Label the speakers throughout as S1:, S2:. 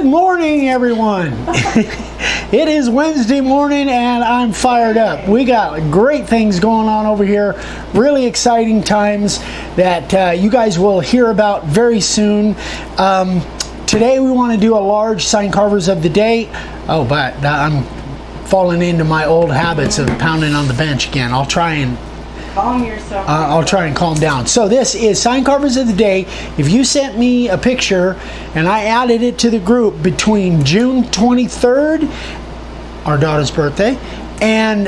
S1: Good morning, everyone. It is Wednesday morning and I'm fired up. We got great things going on over here. Really exciting times that you guys will hear about very soon. Today we want to do a large sign carvers of the day. Oh, but I'm falling into my old habits of pounding on the bench again. I'll try and
S2: calm yourself.
S1: I'll try and calm down. So this is sign carvers of the day. If you sent me a picture and I added it to the group between June 23rd, our daughter's birthday, and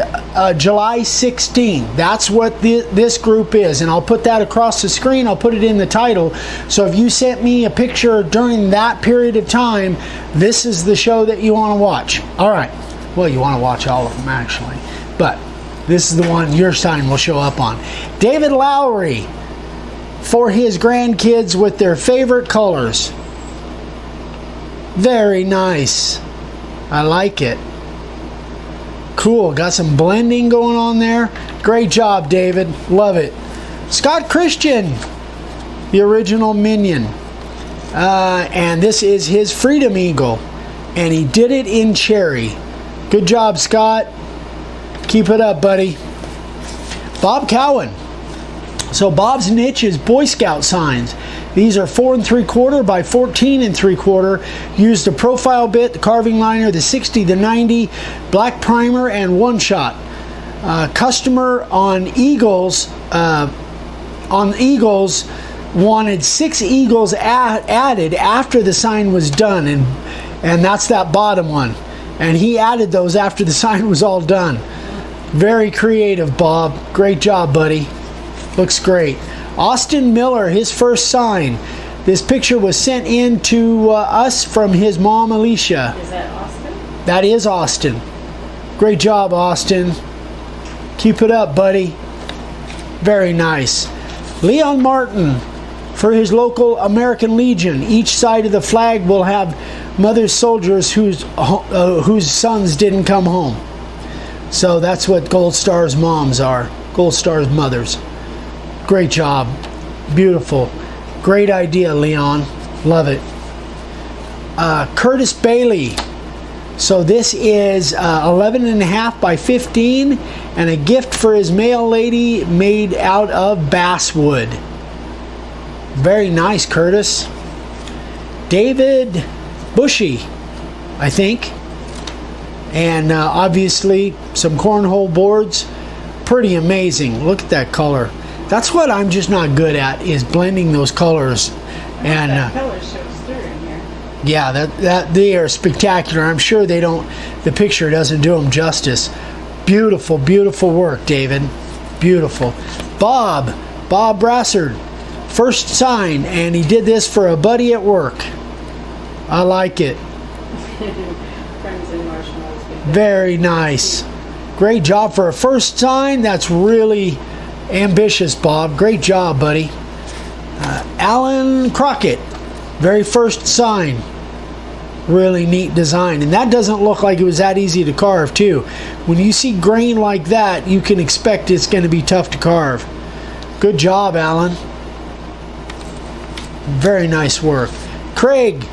S1: July 16th, that's what this group is. And I'll put that across the screen. I'll put it in the title. So if you sent me a picture during that period of time, this is the show that you want to watch. All right. Well, you want to watch all of them actually, but this is the one your sign will show up on. David Lowry for his grandkids with their favorite colors. Very nice. I like it. Cool. Got some blending going on there. Great job, David. Love it. Scott Christian, the original Minion. And this is his Freedom Eagle. And he did it in cherry. Good job, Scott. Keep it up, buddy. Bob Cowan. So Bob's niche is Boy Scout signs. These are 4 3/4 by 14 3/4. Used a profile bit, the carving liner, the 60, the 90, black primer, and one shot. Customer on Eagles wanted 6 eagles added after the sign was done, and that's that bottom one. And he added those after the sign was all done. Very creative, Bob. Great job, buddy. Looks great. Austin Miller, his first sign. This picture was sent in to us from his mom, Alicia.
S2: Is that Austin?
S1: That is Austin. Great job, Austin. Keep it up, buddy. Very nice. Leon Martin for his local American Legion. Each side of the flag will have mother soldiers whose sons didn't come home. So that's what Gold Star's moms are. Gold Star's mothers. Great job. Beautiful. Great idea, Leon. Love it. Curtis Bailey. So this is 11.5 by 15 and a gift for his mail lady made out of basswood. Very nice, Curtis. David Bushy, I think. And obviously some cornhole boards. Pretty amazing. Look at that color. That's what I'm just not good at, is blending those colors. And
S2: that color shows through in here.
S1: yeah, that they are spectacular. I'm sure they don't. The picture doesn't do them justice. Beautiful, beautiful work, David. Beautiful. Bob Brassard, first sign, and he did this for a buddy at work. I like it.
S2: Friends and marshmallows.
S1: Very nice. Great job for a first sign. That's really ambitious, Bob. Great job, buddy. Alan Crockett, very first sign. Really neat design. And that doesn't look like it was that easy to carve, too. When you see grain like that, you can expect it's going to be tough to carve. Good job, Alan. Very nice work. Craig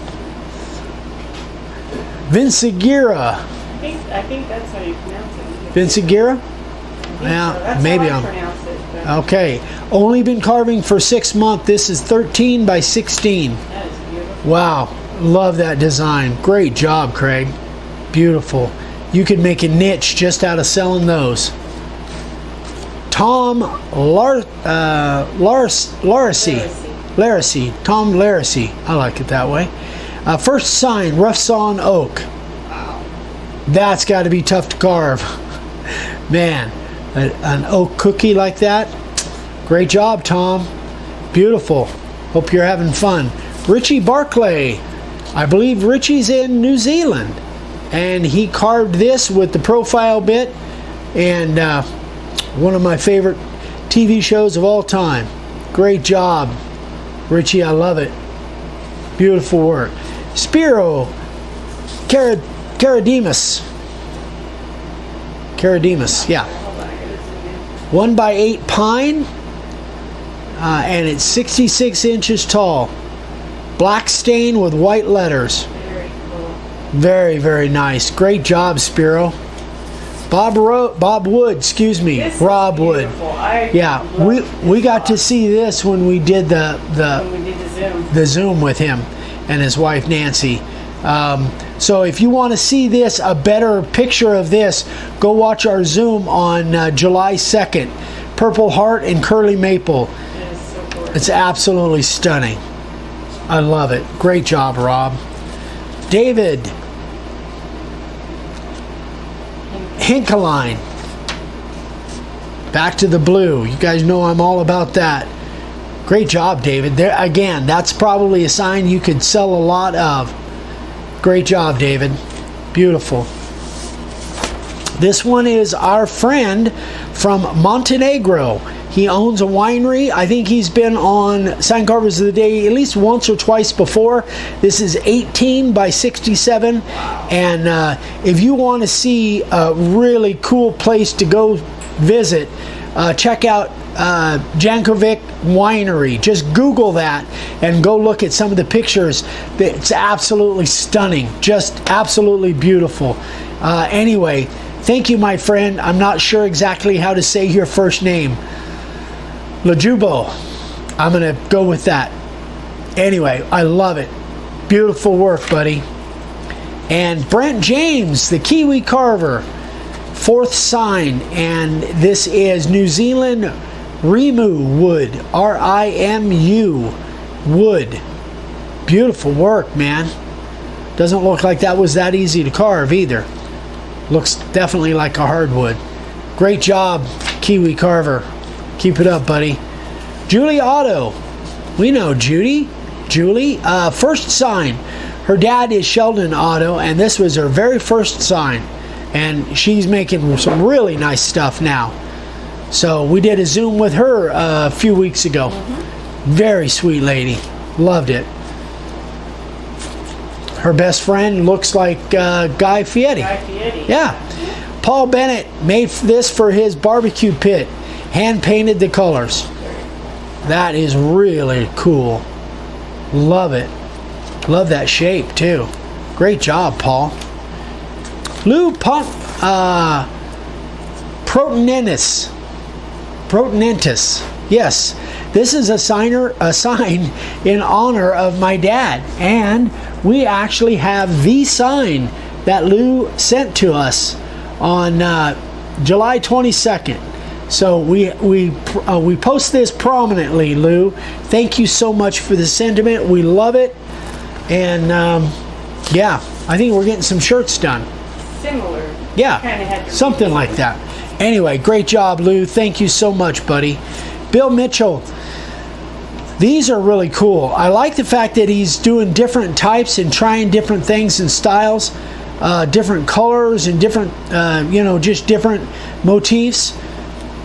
S1: Vinciguerra.
S2: I think that's how you pronounce it.
S1: Vinciguerra?
S2: Yeah,
S1: so. Maybe
S2: how I
S1: I'm.
S2: pronounce it.
S1: Okay. Only been carving for 6 months. This is 13 by 16.
S2: That is beautiful.
S1: Wow. Love that design. Great job, Craig. Beautiful. You could make a niche just out of selling those. Tom Laracy. Tom Laracy. I like it that way. First sign, rough sawn oak. That's got to be tough to carve. Man, an oak cookie like that. Great job, Tom. Beautiful. Hope you're having fun. Richie Barclay. I believe Richie's in New Zealand. And he carved this with the profile bit. And one of my favorite TV shows of all time. Great job, Richie. I love it. Beautiful work. Spiro Karadimas, yeah. 1 by 8 pine, and it's 66 inches tall. Black stain with white letters.
S2: Very cool.
S1: Very, very nice. Great job, Spiro. Bob Wood, excuse me,
S2: This is
S1: Rob Wood.
S2: beautiful. I
S1: Yeah,
S2: love
S1: we
S2: this
S1: got to
S2: box.
S1: see this when we did
S2: When we did the Zoom.
S1: Zoom with him and his wife Nancy. So if you want to see this, a better picture of this, go watch our Zoom on July 2nd. Purple Heart and Curly Maple.
S2: It is so gorgeous.
S1: It's absolutely stunning. I love it. Great job, Rob. David Hinkeline. Back to the blue. You guys know I'm all about that. Great job, David. There again, that's probably a sign you could sell a lot of. Great job, David. Beautiful. This one is our friend from Montenegro. He owns a winery. I think he's been on Sign Carvers of the Day at least once or twice before. This is 18 by 67. And if you want to see a really cool place to go visit, check out Jankovic Winery. Just Google that and go look at some of the pictures. It's absolutely stunning. Just absolutely beautiful. Anyway, thank you, my friend. I'm not sure exactly how to say your first name. Lajubo. I'm going to go with that. Anyway, I love it. Beautiful work, buddy. And Brent James, the Kiwi Carver, 4th sign. And this is New Zealand Rimu wood. R-I-M-U wood. Beautiful work, man. Doesn't look like that was that easy to carve either. Looks definitely like a hardwood. Great job, Kiwi Carver. Keep it up, buddy. Julie Otto. We know Judy. Julie. First sign. Her dad is Sheldon Otto, and this was her very first sign. And she's making some really nice stuff now. So we did a Zoom with her a few weeks ago. Very sweet lady. Loved it. Her best friend looks like Guy Fieri.
S2: Guy Fieri.
S1: Yeah. Paul Bennett made this for his barbecue pit. Hand painted the colors. That is really cool. Love it. Love that shape too. Great job, Paul. Lou Protonentis. Yes. This is a sign in honor of my dad. And we actually have the sign that Lou sent to us on July 22nd. So we post this prominently, Lou. Thank you so much for the sentiment. We love it. And yeah, I think we're getting some shirts done.
S2: Similar.
S1: Yeah,
S2: Kinda had to
S1: something
S2: redo
S1: like
S2: it.
S1: that. Anyway, great job, Lou. Thank you so much, buddy. Bill Mitchell. These are really cool. I like the fact that he's doing different types and trying different things and styles, different colors and different, just different motifs.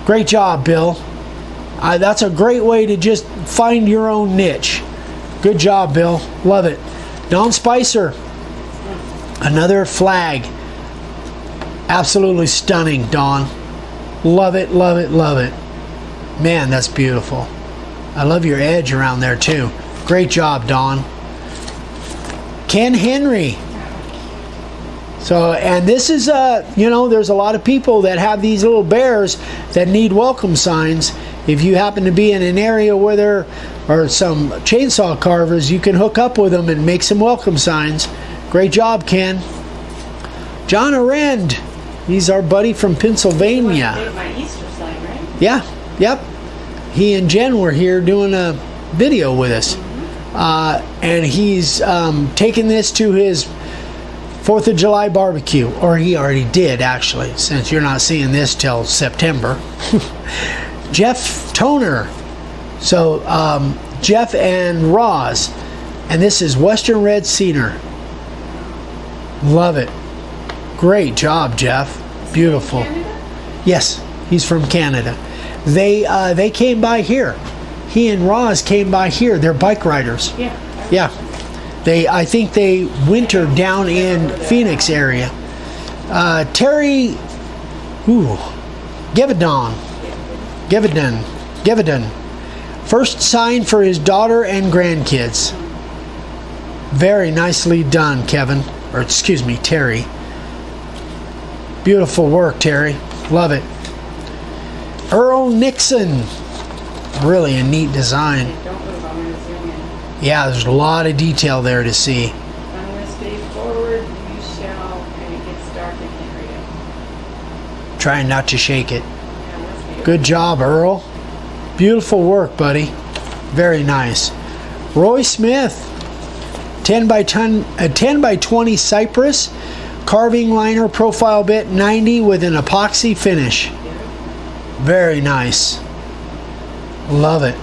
S1: Great job, Bill. That's a great way to just find your own niche. Good job, Bill. Love it. Don Spicer. Another flag. Absolutely stunning, Don. Love it, love it, love it. Man, that's beautiful. I love your edge around there, too. Great job, Don. Ken Henry. So, and this is, there's a lot of people that have these little bears that need welcome signs. If you happen to be in an area where there are some chainsaw carvers, you can hook up with them and make some welcome signs. Great job, Ken. John Arend. He's our buddy from Pennsylvania.
S2: You made my Easter sign, right?
S1: Yeah, yep. He and Jen were here doing a video with us. And he's taking this to his 4th of July barbecue, or he already did actually, since you're not seeing this till September. Jeff Toner. So Jeff and Roz, and this is Western Red Cedar. Love it. Great job, Jeff. Beautiful.
S2: Canada?
S1: Yes, he's from Canada. They came by here. He and Roz came by here. They're bike riders.
S2: Yeah.
S1: Yeah. I think they wintered down in Phoenix area. Terry Gevedon. First sign for his daughter and grandkids. Very nicely done, Kevin. or excuse me, Terry. Beautiful work, Terry. Love it. Earl Nixon. Really a neat design.
S2: Okay, don't move, I'm going to zoom in.
S1: Yeah, there's a lot of detail there to see.
S2: I'm going to stay forward, you shall, and it gets dark, I can't read it.
S1: Trying not to shake it.
S2: Yeah, that's beautiful.
S1: Good job, Earl. Beautiful work, buddy. Very nice. Roy Smith. 10 by 20 cypress. Carving liner profile bit 90 with an epoxy finish. Very nice. Love it.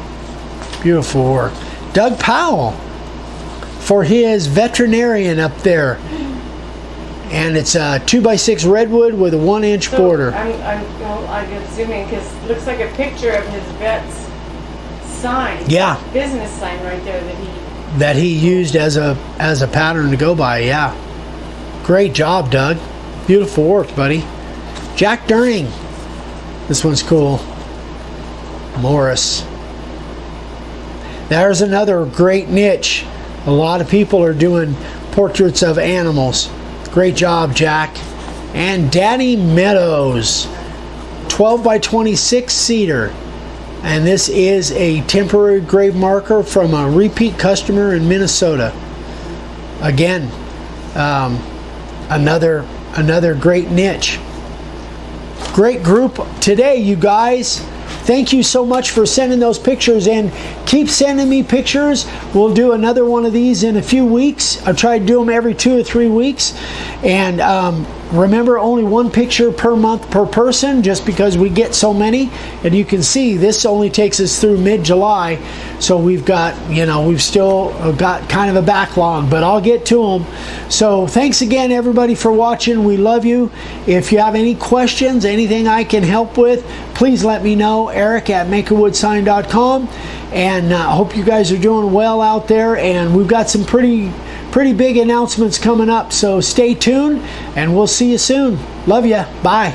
S1: Beautiful work. Doug Powell for his veterinarian up there. And it's a 2x6 redwood with a 1-inch border.
S2: Well, I'm going to zoom in because it looks like a picture of his vet's sign.
S1: Yeah.
S2: Business sign right there
S1: that he used as a pattern to go by. Yeah. Great job, Doug. Beautiful work, buddy. Jack Durning. This one's cool. Morris. There's another great niche. A lot of people are doing portraits of animals. Great job, Jack. And Danny Meadows. 12 by 26 cedar. And this is a temporary grave marker from a repeat customer in Minnesota. Again, another great niche. Great group today, you guys. Thank you so much for sending those pictures, and keep sending me pictures. We'll do another one of these in a few weeks. I try to do them every 2 or 3 weeks. And remember, only 1 picture per month per person, just because we get so many. And you can see this only takes us through mid-July. So we've got, we've still got kind of a backlog, but I'll get to them. So thanks again, everybody, for watching. We love you. If you have any questions, anything I can help with, please let me know. Eric@makeawoodsign.com. And I hope you guys are doing well out there. And we've got some pretty big announcements coming up. So stay tuned, and we'll see you soon. Love ya. Bye.